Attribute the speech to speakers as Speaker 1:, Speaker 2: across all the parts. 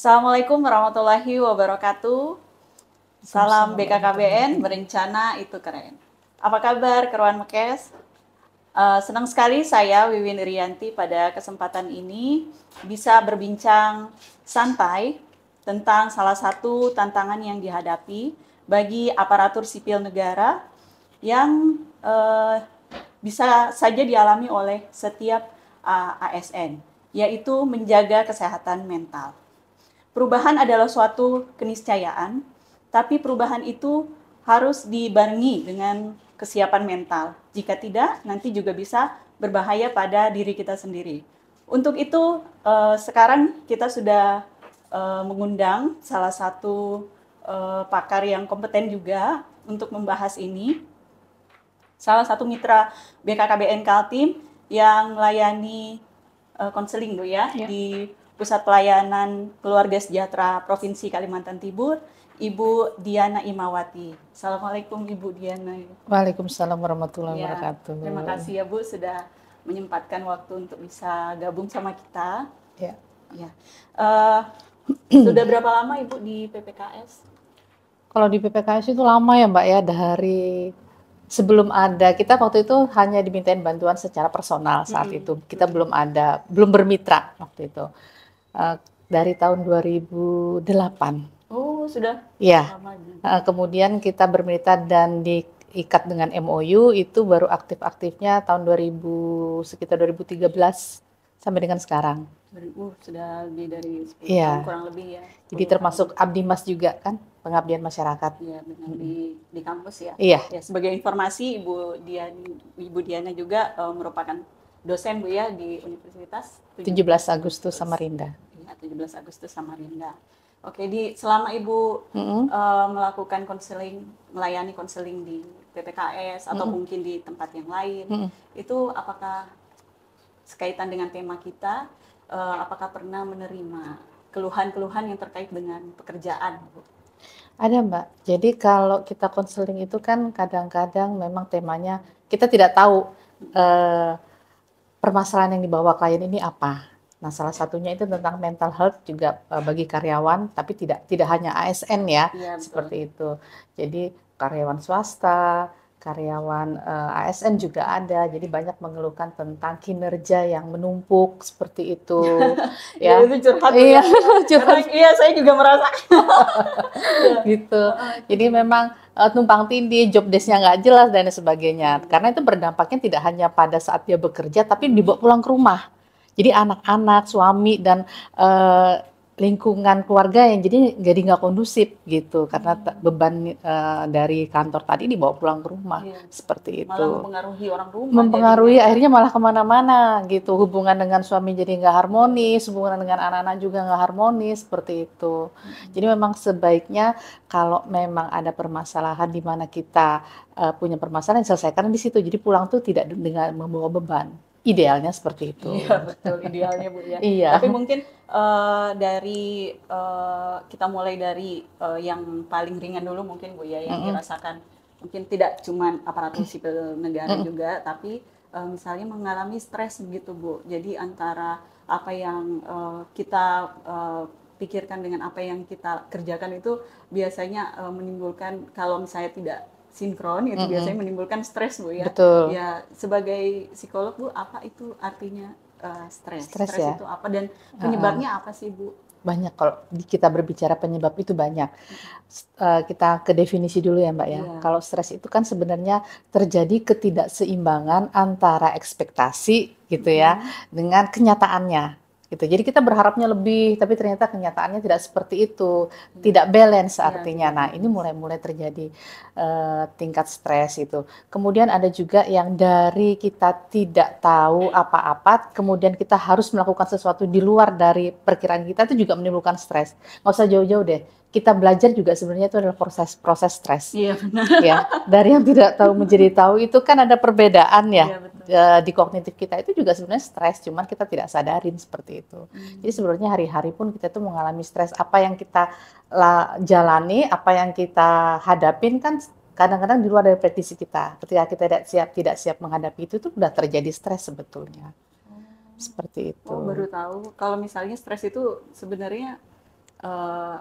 Speaker 1: Assalamualaikum warahmatullahi wabarakatuh. Salam
Speaker 2: Waalaikumsalam
Speaker 1: BKKBN,
Speaker 2: warahmatullahi.
Speaker 1: berencana itu keren. Apa kabar Keruan Mekes? Senang sekali saya Wiwin Irianti pada kesempatan ini bisa berbincang santai tentang salah satu tantangan yang dihadapi bagi aparatur sipil negara yang bisa saja dialami oleh setiap ASN, yaitu menjaga kesehatan mental. Perubahan adalah suatu keniscayaan, tapi perubahan itu harus dibarengi dengan kesiapan mental. Jika tidak, nanti juga bisa berbahaya pada diri kita sendiri. Untuk itu, sekarang kita sudah mengundang salah satu pakar yang kompeten juga untuk membahas ini. Salah satu mitra BKKBN Kaltim yang melayani konseling Bu ya, di Pusat Pelayanan Keluarga Sejahtera Provinsi Kalimantan Timur, Ibu Diana Imawati. Assalamualaikum Ibu Diana.
Speaker 2: Waalaikumsalam warahmatullahi
Speaker 1: Ya,
Speaker 2: wabarakatuh.
Speaker 1: terima kasih ya Bu sudah menyempatkan waktu untuk bisa gabung sama kita.
Speaker 2: Ya.
Speaker 1: Ya, uh, sudah berapa lama Ibu di PPKS?
Speaker 2: Kalau di PPKS itu lama ya Mbak ya, dari sebelum ada, kita waktu itu hanya dimintain bantuan secara personal saat itu. Kita belum bermitra waktu itu. Dari tahun 2008.
Speaker 1: Oh, sudah
Speaker 2: Ya,
Speaker 1: lama juga.
Speaker 2: kemudian kita bermitra dan diikat dengan MOU itu baru aktif-aktifnya tahun 2000, sekitar 2013 sampai dengan sekarang.
Speaker 1: Sudah lebih dari 10 tahun
Speaker 2: Iya,
Speaker 1: kurang lebih ya.
Speaker 2: jadi
Speaker 1: 10 tahun.
Speaker 2: termasuk Abdi Mas juga kan, pengabdian masyarakat.
Speaker 1: Ya, benar di kampus ya.
Speaker 2: Iya,
Speaker 1: Ya, sebagai informasi Ibu Diana juga merupakan dosen Bu ya di Universitas
Speaker 2: 17 Agustus Samarinda.
Speaker 1: Ya, 17 Agustus Samarinda. Oke, selama Ibu melakukan konseling, melayani konseling di PPKS atau mungkin di tempat yang lain, itu apakah sekaitan dengan tema kita, apakah pernah menerima keluhan-keluhan yang terkait dengan pekerjaan, Bu?
Speaker 2: Ada Mbak, jadi kalau kita konseling itu kan kadang-kadang memang temanya kita tidak tahu permasalahan yang dibawa klien ini apa. Nah, salah satunya itu tentang mental health juga bagi karyawan, tapi tidak hanya ASN ya,
Speaker 1: Iya, betul.
Speaker 2: seperti itu. Jadi karyawan swasta, karyawan ASN juga ada. Jadi banyak mengeluhkan tentang kinerja yang menumpuk seperti itu.
Speaker 1: Ya,
Speaker 2: Ya,
Speaker 1: itu curhat
Speaker 2: iya,
Speaker 1: ya.
Speaker 2: curhat.
Speaker 1: Karena iya saya juga merasa.
Speaker 2: Gitu. Jadi memang tumpang tindih, job desk-nya nggak jelas dan sebagainya. Karena itu berdampaknya tidak hanya pada saat dia bekerja, tapi dibawa pulang ke rumah. Jadi anak-anak, suami dan lingkungan keluarga yang jadi nggak kondusif gitu, karena beban dari kantor tadi dibawa pulang ke rumah, seperti
Speaker 1: Malah
Speaker 2: itu.
Speaker 1: mempengaruhi orang rumah.
Speaker 2: Mempengaruhi
Speaker 1: jadinya.
Speaker 2: akhirnya malah kemana-mana gitu, hubungan dengan suami jadi nggak harmonis, hubungan dengan anak-anak juga nggak harmonis, seperti itu. Jadi memang sebaiknya kalau memang ada permasalahan di mana kita punya permasalahan, selesaikan di situ, jadi pulang tuh tidak dengan membawa beban, idealnya seperti itu.
Speaker 1: Iya betul idealnya Bu ya.
Speaker 2: Iya.
Speaker 1: Tapi mungkin dari kita mulai dari yang paling ringan dulu mungkin Bu ya, yang dirasakan mungkin tidak cuma aparatur sipil negara juga, tapi misalnya mengalami stres begitu Bu. Jadi antara apa yang kita pikirkan dengan apa yang kita kerjakan itu biasanya menimbulkan, kalau misalnya tidak sinkron itu biasanya menimbulkan stres Bu ya.
Speaker 2: Betul.
Speaker 1: Ya sebagai psikolog Bu, apa itu artinya stres?
Speaker 2: Stres
Speaker 1: Stres
Speaker 2: ya?
Speaker 1: itu apa dan penyebabnya apa sih Bu?
Speaker 2: Banyak, kalau kita berbicara penyebab itu banyak. Kita ke definisi dulu ya Mbak ya.
Speaker 1: Iya.
Speaker 2: Kalau stres itu kan sebenarnya terjadi ketidakseimbangan antara ekspektasi gitu ya dengan kenyataannya gitu. Jadi kita berharapnya lebih, tapi ternyata kenyataannya tidak seperti itu, tidak balance artinya. Nah, ini mulai terjadi tingkat stres itu. Kemudian ada juga yang dari kita tidak tahu apa-apa, kemudian kita harus melakukan sesuatu di luar dari perkiraan kita, itu juga menimbulkan stres. Nggak usah jauh-jauh deh. Kita belajar juga sebenarnya itu adalah proses stres.
Speaker 1: Iya benar.
Speaker 2: Ya, dari yang tidak tahu menjadi tahu itu kan ada perbedaan ya.
Speaker 1: Iya, betul.
Speaker 2: Di kognitif kita itu juga sebenarnya stres, cuman kita tidak sadarin seperti itu. Jadi sebenarnya hari-hari pun kita tuh mengalami stres. Apa yang kita jalani, apa yang kita hadapin kan kadang-kadang di luar dari prediksi kita. Ketika kita tidak siap menghadapi itu tuh udah terjadi stres sebetulnya. Seperti itu.
Speaker 1: Oh, baru tahu kalau misalnya stres itu sebenarnya eh,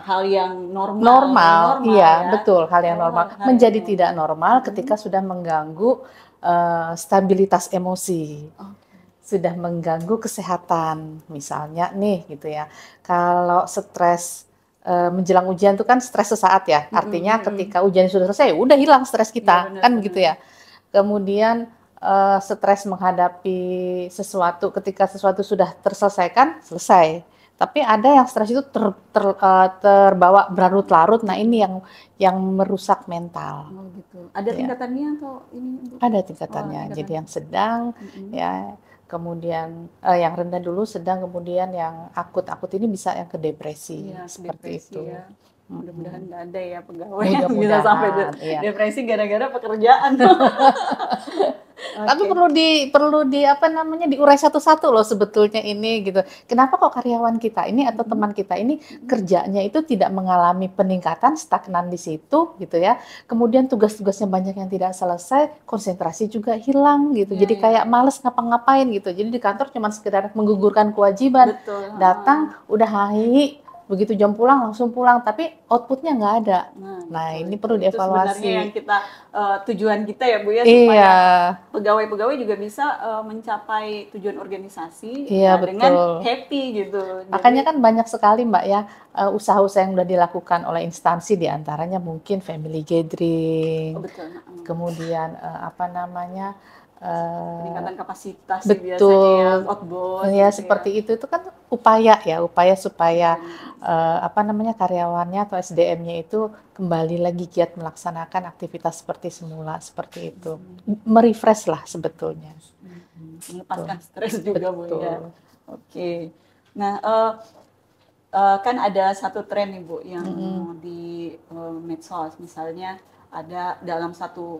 Speaker 1: hal yang
Speaker 2: Normal,
Speaker 1: normal
Speaker 2: iya
Speaker 1: ya.
Speaker 2: betul, hal yang normal.
Speaker 1: Hal yang
Speaker 2: Menjadi tidak
Speaker 1: normal.
Speaker 2: normal ketika sudah mengganggu stabilitas emosi,
Speaker 1: Oke.
Speaker 2: sudah mengganggu kesehatan. Misalnya nih gitu ya, kalau stres menjelang ujian itu kan stres sesaat ya. Artinya ketika ujian sudah selesai, udah hilang stres
Speaker 1: Iya
Speaker 2: kita, kan begitu
Speaker 1: benar-benar.
Speaker 2: ya. Kemudian stres menghadapi sesuatu ketika sesuatu sudah terselesaikan, selesai. Tapi ada yang stres itu terbawa berlarut-larut. Nah, ini yang merusak mental.
Speaker 1: Oh gitu. Ada
Speaker 2: Ya,
Speaker 1: tingkatannya atau ini Bu?
Speaker 2: ada
Speaker 1: Oh
Speaker 2: tingkatannya. Jadi
Speaker 1: tingkatan.
Speaker 2: yang sedang,
Speaker 1: Mm-mm.
Speaker 2: ya, kemudian yang rendah dulu, sedang, kemudian yang akut-akut ini bisa yang ke depresi
Speaker 1: Iya,
Speaker 2: seperti
Speaker 1: depresi
Speaker 2: itu.
Speaker 1: ya. Mudah-mudahan
Speaker 2: Mm-mm.
Speaker 1: nggak ada ya pegawai yang bisa sampai
Speaker 2: Mudah-mudahan, iya.
Speaker 1: depresi gara-gara pekerjaan.
Speaker 2: Tapi
Speaker 1: Oke.
Speaker 2: perlu di apa namanya diurai satu-satu loh sebetulnya ini gitu. Kenapa kok karyawan kita ini atau
Speaker 1: Mm-mm.
Speaker 2: teman kita ini
Speaker 1: Mm-mm.
Speaker 2: kerjanya itu tidak mengalami peningkatan, stagnan di situ gitu ya. Kemudian tugas-tugasnya banyak yang tidak selesai, konsentrasi juga hilang gitu.
Speaker 1: Iya,
Speaker 2: Jadi
Speaker 1: iya,
Speaker 2: kayak
Speaker 1: iya.
Speaker 2: males ngapa-ngapain gitu. Jadi di kantor cuma sekedar menggugurkan kewajiban.
Speaker 1: Betul.
Speaker 2: Datang udah hai, begitu jam pulang langsung pulang, tapi outputnya nggak ada.
Speaker 1: Nah,
Speaker 2: Nah,
Speaker 1: betul
Speaker 2: ini
Speaker 1: itu.
Speaker 2: perlu
Speaker 1: Itu sebenarnya yang
Speaker 2: dievaluasi.
Speaker 1: kita tujuan kita ya Bu ya
Speaker 2: Iya,
Speaker 1: supaya pegawai-pegawai juga bisa mencapai tujuan organisasi
Speaker 2: iya
Speaker 1: ya dengan
Speaker 2: betul.
Speaker 1: happy gitu.
Speaker 2: Makanya
Speaker 1: Jadi
Speaker 2: kan banyak sekali Mbak ya, usaha-usaha yang sudah dilakukan oleh instansi, di antaranya mungkin family gathering,
Speaker 1: oh betul.
Speaker 2: kemudian apa namanya,
Speaker 1: Peningkatan kapasitas sih biasanya ya
Speaker 2: betul,
Speaker 1: outbound
Speaker 2: ya
Speaker 1: gitu ya.
Speaker 2: seperti itu kan upaya ya, upaya supaya
Speaker 1: Benar.
Speaker 2: apa namanya karyawannya atau SDM-nya itu kembali lagi giat melaksanakan aktivitas seperti semula, seperti itu. Merefresh lah sebetulnya. Tuh,
Speaker 1: Melepaskan stres juga Bu ya.
Speaker 2: betul.
Speaker 1: Oke. Nah, kan ada satu tren nih Bu yang di medsos misalnya ada dalam satu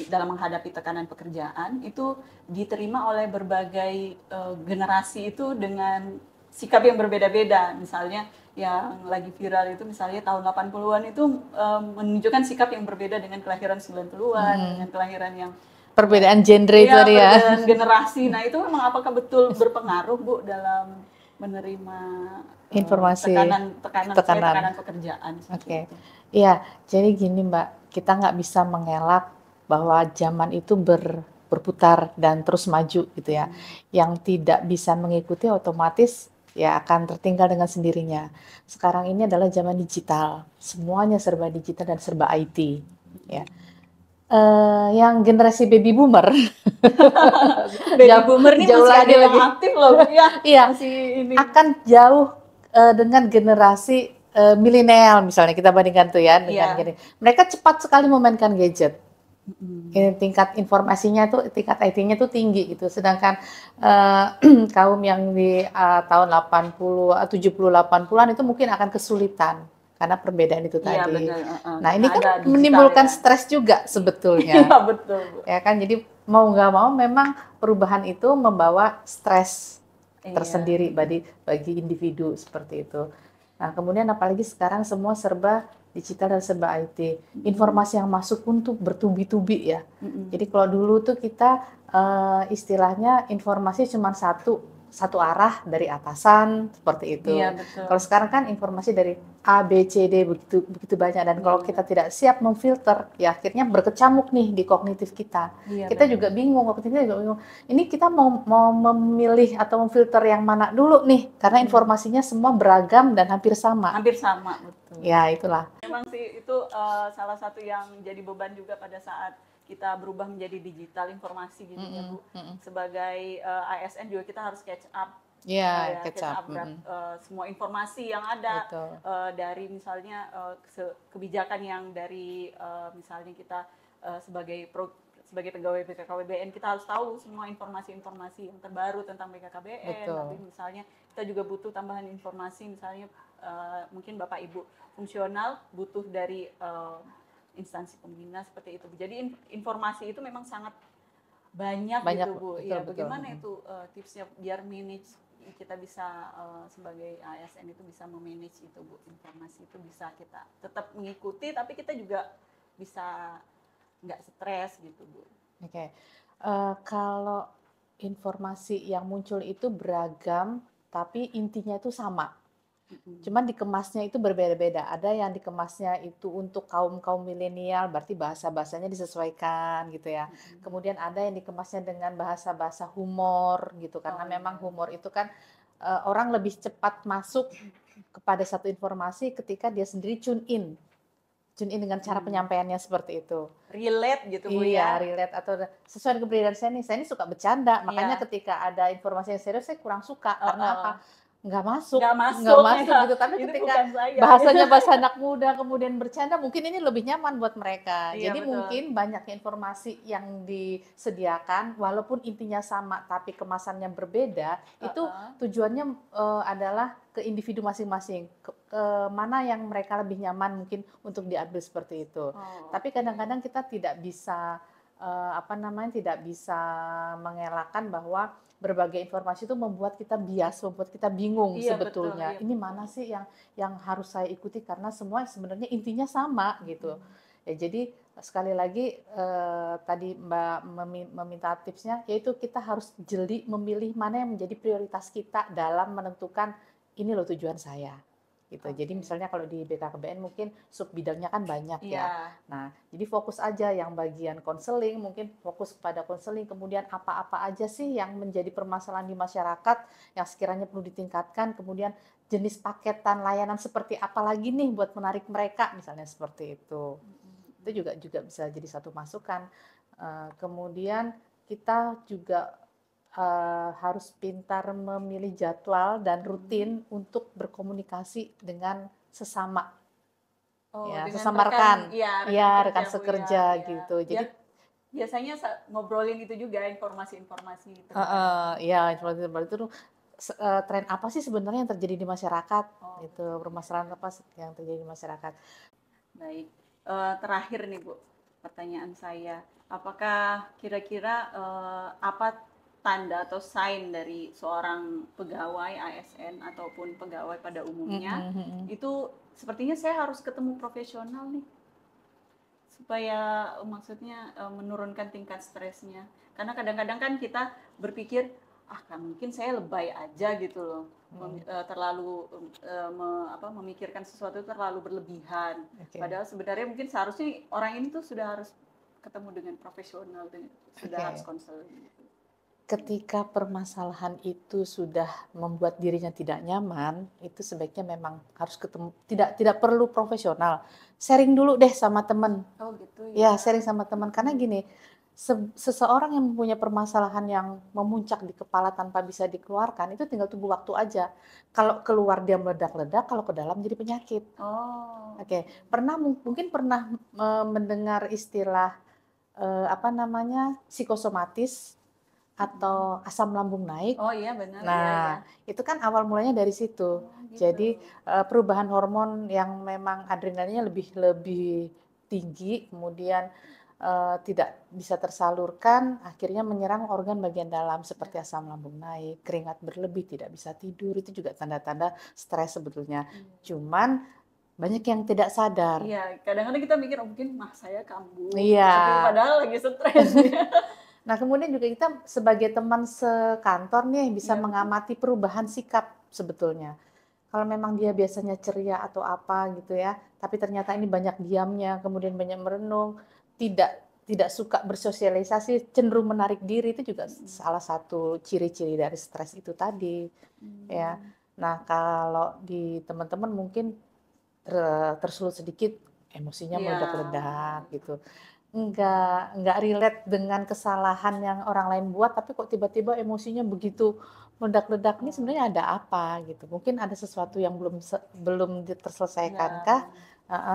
Speaker 1: dalam menghadapi tekanan pekerjaan itu diterima oleh berbagai generasi itu dengan sikap yang berbeda-beda. Misalnya yang lagi viral itu misalnya tahun 80-an itu menunjukkan sikap yang berbeda dengan kelahiran 90-an, dengan kelahiran yang
Speaker 2: Perbedaan genre itu
Speaker 1: iya
Speaker 2: tadi ya.
Speaker 1: perbedaan generasi. Nah, itu memang apakah betul berpengaruh Bu dalam menerima
Speaker 2: Informasi tekanan.
Speaker 1: tekanan pekerjaan seperti
Speaker 2: Oke,
Speaker 1: itu?
Speaker 2: iya. Jadi gini Mbak, kita nggak bisa mengelak bahwa zaman itu berputar dan terus maju gitu ya. Yang tidak bisa mengikuti otomatis ya akan tertinggal dengan sendirinya. Sekarang ini adalah zaman digital, semuanya serba digital dan serba IT. Ya. Yang generasi baby boomer
Speaker 1: Baby
Speaker 2: jauh
Speaker 1: boomer ini
Speaker 2: jauh
Speaker 1: masih ada yang
Speaker 2: lagi
Speaker 1: aktif loh, ya.
Speaker 2: iya
Speaker 1: Masih ini.
Speaker 2: akan jauh dengan generasi milenial misalnya kita bandingkan tuh ya dengan
Speaker 1: Iya.
Speaker 2: gini. Mereka cepat sekali memainkan gadget. Ini tingkat informasinya tuh tingkat IT-nya tuh tinggi gitu. Sedangkan uh, kaum yang di tahun 80, 70, 80-an itu mungkin akan kesulitan karena perbedaan itu
Speaker 1: Iya
Speaker 2: tadi.
Speaker 1: benar,
Speaker 2: Nah,
Speaker 1: karena
Speaker 2: ini kan
Speaker 1: ada digital
Speaker 2: menimbulkan
Speaker 1: ya.
Speaker 2: stres juga
Speaker 1: Iya
Speaker 2: sebetulnya.
Speaker 1: betul, Bu.
Speaker 2: Ya kan, jadi mau nggak mau memang perubahan itu membawa stres
Speaker 1: Iya.
Speaker 2: tersendiri bagi individu seperti itu. Nah, kemudian apalagi sekarang semua serba digital dan serba IT. Informasi yang masuk pun tuh bertubi-tubi ya. Jadi kalau dulu tuh kita istilahnya informasi cuma satu arah dari atasan seperti
Speaker 1: Iya
Speaker 2: itu.
Speaker 1: betul.
Speaker 2: Kalau sekarang kan informasi dari A, B, C, D begitu begitu banyak, dan
Speaker 1: Iya
Speaker 2: kalau
Speaker 1: benar.
Speaker 2: kita tidak siap memfilter, ya akhirnya berkecamuk nih di kognitif kita.
Speaker 1: Iya
Speaker 2: Kita
Speaker 1: benar.
Speaker 2: juga bingung, kognitifnya juga bingung. Ini kita mau memilih atau memfilter yang mana dulu nih, karena informasinya semua beragam dan hampir sama.
Speaker 1: Hampir sama, betul.
Speaker 2: Ya, itulah.
Speaker 1: Memang sih itu salah satu yang jadi beban juga pada saat kita berubah menjadi digital informasi gitu ya Bu. Sebagai ASN juga kita harus catch up
Speaker 2: Ya,
Speaker 1: ya catch
Speaker 2: kecap.
Speaker 1: up semua informasi yang ada
Speaker 2: Betul.
Speaker 1: dari misalnya kebijakan yang dari misalnya kita sebagai pegawai BKKBN kita harus tahu semua informasi-informasi yang terbaru tentang BKKBN.
Speaker 2: Betul.
Speaker 1: Tapi misalnya kita juga butuh tambahan informasi misalnya mungkin Bapak Ibu fungsional butuh dari instansi pembina seperti itu. Jadi informasi itu memang sangat banyak gitu Bu.
Speaker 2: Betul,
Speaker 1: Ya,
Speaker 2: betul.
Speaker 1: bagaimana itu tipsnya biar manage kita bisa sebagai ASN itu bisa memanage itu Bu. Informasi itu bisa kita tetap mengikuti tapi kita juga bisa nggak stres gitu Bu.
Speaker 2: Oke. Kalau informasi yang muncul itu beragam, tapi intinya itu sama. Cuman dikemasnya itu berbeda-beda. Ada yang dikemasnya itu untuk kaum-kaum milenial, berarti bahasa-bahasanya disesuaikan gitu ya. Kemudian ada yang dikemasnya dengan bahasa-bahasa humor gitu, karena
Speaker 1: Oh
Speaker 2: memang
Speaker 1: iya.
Speaker 2: humor itu kan orang lebih cepat masuk kepada satu informasi ketika dia sendiri tune in dengan cara penyampaiannya seperti itu.
Speaker 1: Relate gitu Bu
Speaker 2: Iya,
Speaker 1: ya.
Speaker 2: relate atau sesuai dengan kepribadian saya nih suka bercanda, makanya
Speaker 1: Iya.
Speaker 2: ketika ada informasi yang serius saya kurang suka, karena
Speaker 1: Heeh.
Speaker 2: apa? Nggak masuk
Speaker 1: Nggak
Speaker 2: nggak
Speaker 1: masuk
Speaker 2: masuk
Speaker 1: ya.
Speaker 2: gitu. Tapi
Speaker 1: Itu
Speaker 2: ketika
Speaker 1: bukan saya.
Speaker 2: bahasanya bahasa anak muda kemudian bercanda, mungkin ini lebih nyaman buat mereka.
Speaker 1: Iya
Speaker 2: Jadi
Speaker 1: betul.
Speaker 2: mungkin banyaknya informasi yang disediakan, walaupun intinya sama tapi kemasannya berbeda, itu
Speaker 1: Heeh.
Speaker 2: tujuannya adalah ke individu masing-masing, ke mana yang mereka lebih nyaman mungkin untuk diambil seperti itu.
Speaker 1: Oh,
Speaker 2: Tapi
Speaker 1: oke.
Speaker 2: kadang-kadang kita tidak bisa tidak bisa mengelakkan bahwa berbagai informasi itu membuat kita bias, membuat kita bingung
Speaker 1: Iya betul,
Speaker 2: sebetulnya.
Speaker 1: iya
Speaker 2: Ini
Speaker 1: betul.
Speaker 2: mana sih yang harus saya ikuti karena semua sebenarnya intinya sama gitu. Ya, jadi sekali lagi tadi Mbak meminta tipsnya, yaitu kita harus jeli memilih mana yang menjadi prioritas kita dalam menentukan ini loh tujuan saya. Gitu. Jadi
Speaker 1: Oke.
Speaker 2: misalnya kalau di BKKBN mungkin sub bidangnya kan banyak ya.
Speaker 1: Iya.
Speaker 2: Nah, jadi fokus aja yang bagian konseling, mungkin fokus pada konseling, kemudian apa-apa aja sih yang menjadi permasalahan di masyarakat yang sekiranya perlu ditingkatkan, kemudian jenis paketan layanan seperti apa lagi nih buat menarik mereka, misalnya seperti itu. Itu juga bisa jadi satu masukan. Kemudian kita juga harus pintar memilih jadwal dan rutin untuk berkomunikasi dengan sesama,
Speaker 1: Oh,
Speaker 2: ya
Speaker 1: dengan
Speaker 2: sesama
Speaker 1: rekan,
Speaker 2: rekan,
Speaker 1: iya rekan
Speaker 2: ya
Speaker 1: kerja
Speaker 2: rekan
Speaker 1: Bu ya,
Speaker 2: sekerja
Speaker 1: iya.
Speaker 2: gitu.
Speaker 1: Biar
Speaker 2: Jadi
Speaker 1: biasanya ngobrolin itu juga informasi-informasi terbaru.
Speaker 2: ya informasi itu tren apa sih sebenarnya yang terjadi di masyarakat,
Speaker 1: Oh,
Speaker 2: gitu, permasalahan apa yang terjadi di masyarakat.
Speaker 1: baik. Terakhir nih Bu, pertanyaan saya, apakah kira-kira apa tanda atau sign dari seorang pegawai ASN ataupun pegawai pada umumnya itu sepertinya saya harus ketemu profesional nih supaya maksudnya menurunkan tingkat stresnya. Karena kadang-kadang kan kita berpikir kan mungkin saya lebay aja gitu loh. Terlalu memikirkan sesuatu terlalu berlebihan.
Speaker 2: Oke.
Speaker 1: Padahal sebenarnya mungkin seharusnya orang ini tuh sudah harus ketemu dengan profesional, sudah harus
Speaker 2: Oke.
Speaker 1: konseling gitu.
Speaker 2: Ketika permasalahan itu sudah membuat dirinya tidak nyaman, itu sebaiknya memang harus ketemu, tidak perlu profesional. Sharing dulu deh sama teman.
Speaker 1: Oh gitu
Speaker 2: Ya,
Speaker 1: ya.
Speaker 2: sharing sama teman. Karena gini, seseorang yang mempunyai permasalahan yang memuncak di kepala tanpa bisa dikeluarkan, itu tinggal tunggu waktu aja. Kalau keluar dia meledak-ledak, kalau ke dalam jadi penyakit.
Speaker 1: Oh.
Speaker 2: Oke, mungkin pernah mendengar istilah psikosomatis atau asam lambung naik.
Speaker 1: Oh iya benar, iya ya.
Speaker 2: Nah, itu kan awal mulanya dari situ.
Speaker 1: Oh gitu.
Speaker 2: Jadi perubahan hormon yang memang adrenalinnya lebih lebih tinggi, kemudian tidak bisa tersalurkan, akhirnya menyerang organ bagian dalam seperti asam lambung naik, keringat berlebih, tidak bisa tidur, itu juga tanda-tanda stres sebetulnya. Cuman banyak yang tidak sadar.
Speaker 1: Iya, kadang-kadang kita mikir mungkin saya kambuh
Speaker 2: Iya.
Speaker 1: gitu, padahal lagi stres ya.
Speaker 2: Nah, kemudian juga kita sebagai teman sekantor nih bisa
Speaker 1: Iya,
Speaker 2: mengamati perubahan sikap sebetulnya. Kalau memang dia biasanya ceria atau apa gitu ya, tapi ternyata ini banyak diamnya, kemudian banyak merenung, tidak suka bersosialisasi, cenderung menarik diri, itu juga salah satu ciri-ciri dari stres itu tadi, ya. Nah, kalau di teman-teman mungkin tersulut sedikit emosinya
Speaker 1: iya.
Speaker 2: meledak-ledak gitu. Enggak relate dengan kesalahan yang orang lain buat, tapi kok tiba-tiba emosinya begitu meledak-ledak, ini sebenarnya ada apa gitu. Mungkin ada sesuatu yang belum terselesaikan
Speaker 1: Iya.
Speaker 2: kah?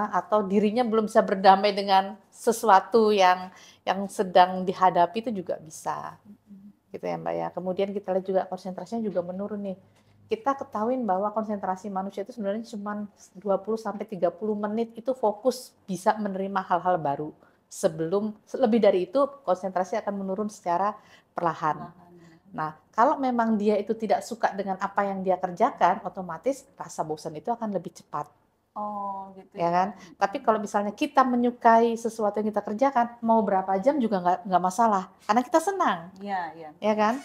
Speaker 2: Atau dirinya belum bisa berdamai dengan sesuatu yang sedang dihadapi, itu juga bisa. Gitu ya Mbak ya. Kemudian kita lihat juga konsentrasinya juga menurun nih. Kita ketahuin bahwa konsentrasi manusia itu sebenarnya cuma 20 sampai 30 menit itu fokus bisa menerima hal-hal baru. Lebih dari itu konsentrasi akan menurun secara perlahan. Nah, kalau memang dia itu tidak suka dengan apa yang dia kerjakan, otomatis rasa bosan itu akan lebih cepat.
Speaker 1: Oh, gitu
Speaker 2: Ya
Speaker 1: ya.
Speaker 2: kan? Tapi kalau misalnya kita menyukai sesuatu yang kita kerjakan, mau berapa jam juga nggak masalah, karena kita senang,
Speaker 1: Iya, iya.
Speaker 2: ya kan?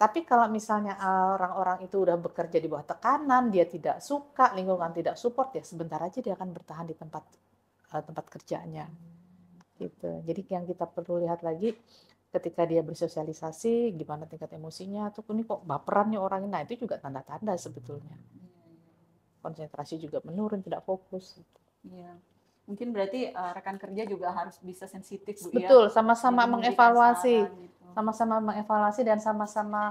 Speaker 2: Tapi kalau misalnya orang-orang itu udah bekerja di bawah tekanan, dia tidak suka, lingkungan tidak support, ya sebentar aja dia akan bertahan di tempat kerjanya. Gitu. Jadi yang kita perlu lihat lagi ketika dia bersosialisasi, gimana tingkat emosinya, tuh ini kok baperan nih orangnya. Nah itu juga tanda-tanda sebetulnya. Konsentrasi juga menurun, tidak fokus.
Speaker 1: Iya. Mungkin berarti rekan kerja juga harus bisa sensitif, Bu, ya.
Speaker 2: Betul, sama-sama
Speaker 1: Jadi memberikan
Speaker 2: mengevaluasi,
Speaker 1: saran gitu.
Speaker 2: sama-sama mengevaluasi dan sama-sama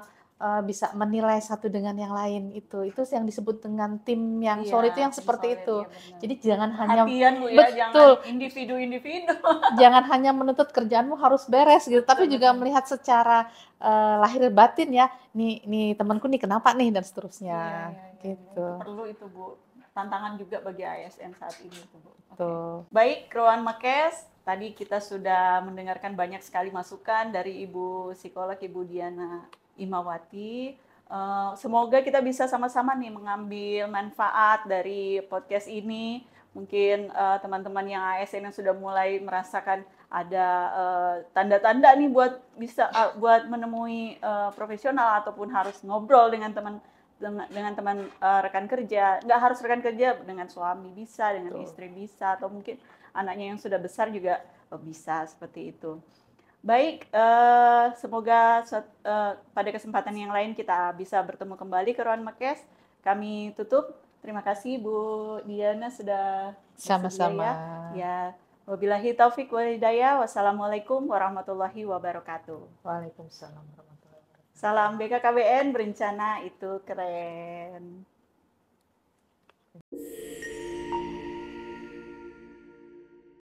Speaker 2: bisa menilai satu dengan yang lain. Itu yang disebut dengan tim yang solid, itu yang
Speaker 1: tim
Speaker 2: seperti
Speaker 1: solid,
Speaker 2: itu.
Speaker 1: iya benar.
Speaker 2: Jadi jangan hanya
Speaker 1: Perhatian, Bu, ya,
Speaker 2: betul,
Speaker 1: jangan individu-individu.
Speaker 2: jangan hanya menuntut kerjaanmu harus beres gitu, tapi
Speaker 1: Betul,
Speaker 2: juga
Speaker 1: betul.
Speaker 2: melihat secara lahir batin ya, nih temanku nih kenapa nih dan seterusnya,
Speaker 1: Iya.
Speaker 2: gitu.
Speaker 1: Itu perlu itu, Bu. Tantangan juga bagi ASN saat ini tuh, Bu.
Speaker 2: Tuh.
Speaker 1: Baik, Rowan Makes, tadi kita sudah mendengarkan banyak sekali masukan dari Ibu Psikolog Ibu Diana Imawati. Semoga kita bisa sama-sama nih mengambil manfaat dari podcast ini. Mungkin teman-teman yang ASN yang sudah mulai merasakan ada tanda-tanda nih buat menemui profesional ataupun harus ngobrol dengan teman rekan kerja. Nggak harus rekan kerja, dengan suami bisa, dengan istri bisa, atau mungkin anaknya yang sudah besar juga bisa seperti itu. Baik, semoga pada kesempatan yang lain kita bisa bertemu kembali ke Ruang Makes. Kami tutup. Terima kasih Bu Diana sudah
Speaker 2: Sama-sama.
Speaker 1: Ya, wabillahi taufik wal hidayah. Wassalamualaikum warahmatullahi wabarakatuh.
Speaker 2: Waalaikumsalam warahmatullahi wabarakatuh.
Speaker 1: Salam BKKBN, berencana itu keren.